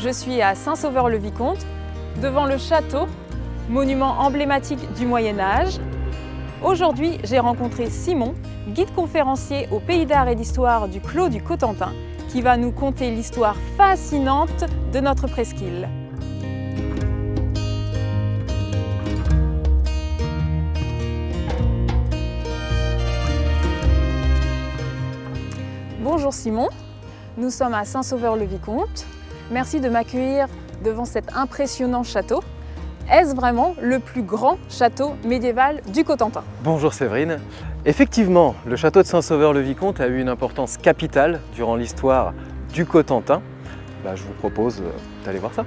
je suis à Saint-Sauveur-le-Vicomte, devant le château, monument emblématique du Moyen-Âge. Aujourd'hui, j'ai rencontré Simon, guide conférencier au Pays d'Art et d'Histoire du Clos du Cotentin, qui va nous conter l'histoire fascinante de notre presqu'île. Bonjour Simon, nous sommes à Saint-Sauveur-le-Vicomte. Merci de m'accueillir devant cet impressionnant château. Est-ce vraiment le plus grand château médiéval du Cotentin? Bonjour Séverine. Effectivement, le château de Saint-Sauveur-le-Vicomte a eu une importance capitale durant l'histoire du Cotentin. Je vous propose d'aller voir ça.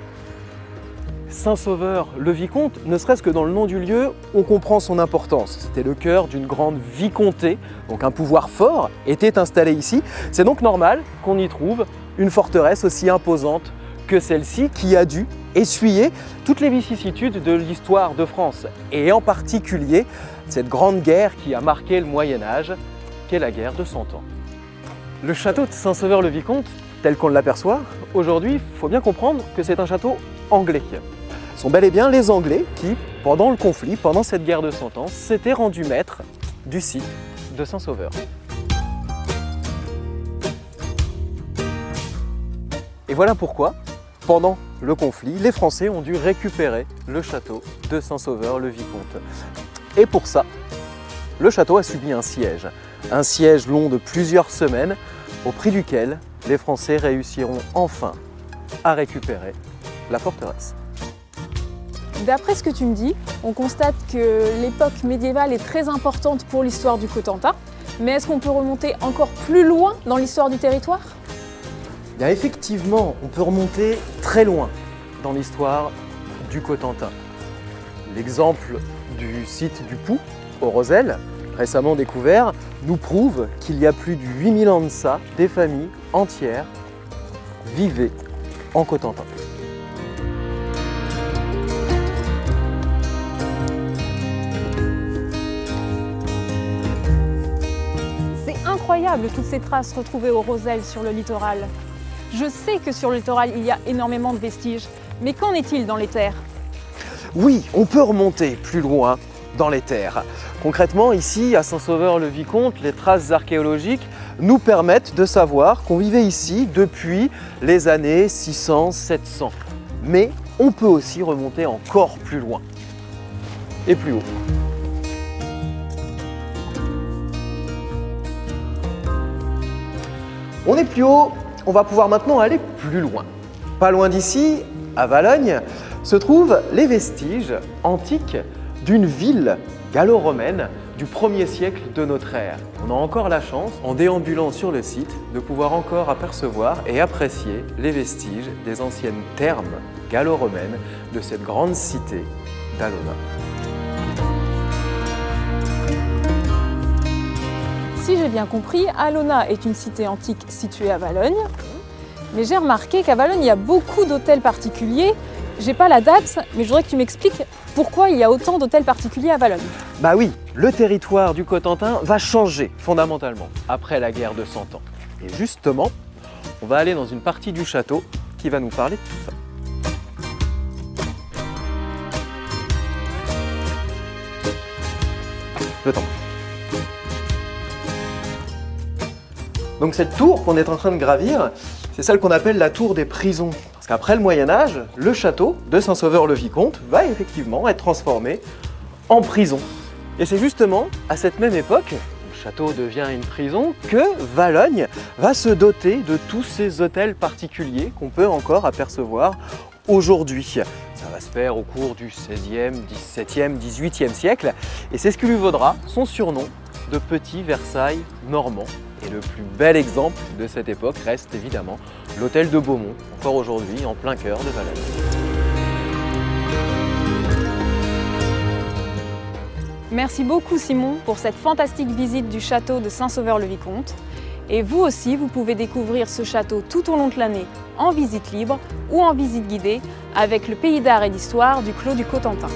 Saint-Sauveur-le-Vicomte, ne serait-ce que dans le nom du lieu, on comprend son importance. C'était le cœur d'une grande vicomté, donc un pouvoir fort était installé ici. C'est donc normal qu'on y trouve une forteresse aussi imposante que celle-ci, qui a dû essuyer toutes les vicissitudes de l'histoire de France, et en particulier cette grande guerre qui a marqué le Moyen-Âge, qu'est la guerre de 100 ans. Le château de Saint-Sauveur-le-Vicomte, tel qu'on l'aperçoit, aujourd'hui, il faut bien comprendre que c'est un château anglais. Ce sont bel et bien les Anglais qui, pendant le conflit, pendant cette guerre de 100 ans, s'étaient rendus maîtres du site de Saint-Sauveur. Et voilà pourquoi, pendant le conflit, les Français ont dû récupérer le château de Saint-Sauveur-le-Vicomte. Et pour ça, le château a subi un siège long de plusieurs semaines, au prix duquel les Français réussiront enfin à récupérer la forteresse. D'après ce que tu me dis, on constate que l'époque médiévale est très importante pour l'histoire du Cotentin, mais est-ce qu'on peut remonter encore plus loin dans l'histoire du territoire? Bien, effectivement, on peut remonter très loin dans l'histoire du Cotentin. L'exemple du site du Pou, au Rosel, récemment découvert, nous prouve qu'il y a plus de 8000 ans de ça, des familles entières vivaient en Cotentin. C'est incroyable toutes ces traces retrouvées au Rosel sur le littoral. Je sais que sur le littoral, il y a énormément de vestiges, mais qu'en est-il dans les terres? Oui, on peut remonter plus loin dans les terres. Concrètement, ici, à Saint-Sauveur-le-Vicomte, les traces archéologiques nous permettent de savoir qu'on vivait ici depuis les années 600-700. Mais on peut aussi remonter encore plus loin et plus haut. On est plus haut, on va pouvoir maintenant aller plus loin. Pas loin d'ici, à Valognes, se trouvent les vestiges antiques d'une ville gallo-romaine du 1er siècle de notre ère. On a encore la chance, en déambulant sur le site, de pouvoir encore apercevoir et apprécier les vestiges des anciennes thermes gallo-romaines de cette grande cité d'Alona. Si j'ai bien compris, Alona est une cité antique située à Valognes, mais j'ai remarqué qu'à Valognes, il y a beaucoup d'hôtels particuliers. J'ai pas la date, mais je voudrais que tu m'expliques pourquoi il y a autant d'hôtels particuliers à Valognes. Bah oui, le territoire du Cotentin va changer fondamentalement après la guerre de 100 ans. Et justement, on va aller dans une partie du château qui va nous parler de tout ça. Le temps. Donc cette tour qu'on est en train de gravir, c'est celle qu'on appelle la tour des prisons. Parce qu'après le Moyen-Âge, le château de Saint-Sauveur-le-Vicomte va effectivement être transformé en prison. Et c'est justement à cette même époque, le château devient une prison, que Valognes va se doter de tous ces hôtels particuliers qu'on peut encore apercevoir aujourd'hui. Ça va se faire au cours du XVIe, XVIIe, XVIIIe siècle, et c'est ce qui lui vaudra son surnom de Petit Versailles normand. Et le plus bel exemple de cette époque reste évidemment l'hôtel de Beaumont, encore aujourd'hui en plein cœur de Valognes. Merci beaucoup Simon pour cette fantastique visite du château de Saint-Sauveur-le-Vicomte. Et vous aussi, vous pouvez découvrir ce château tout au long de l'année en visite libre ou en visite guidée avec le Pays d'Art et d'Histoire du Clos du Cotentin.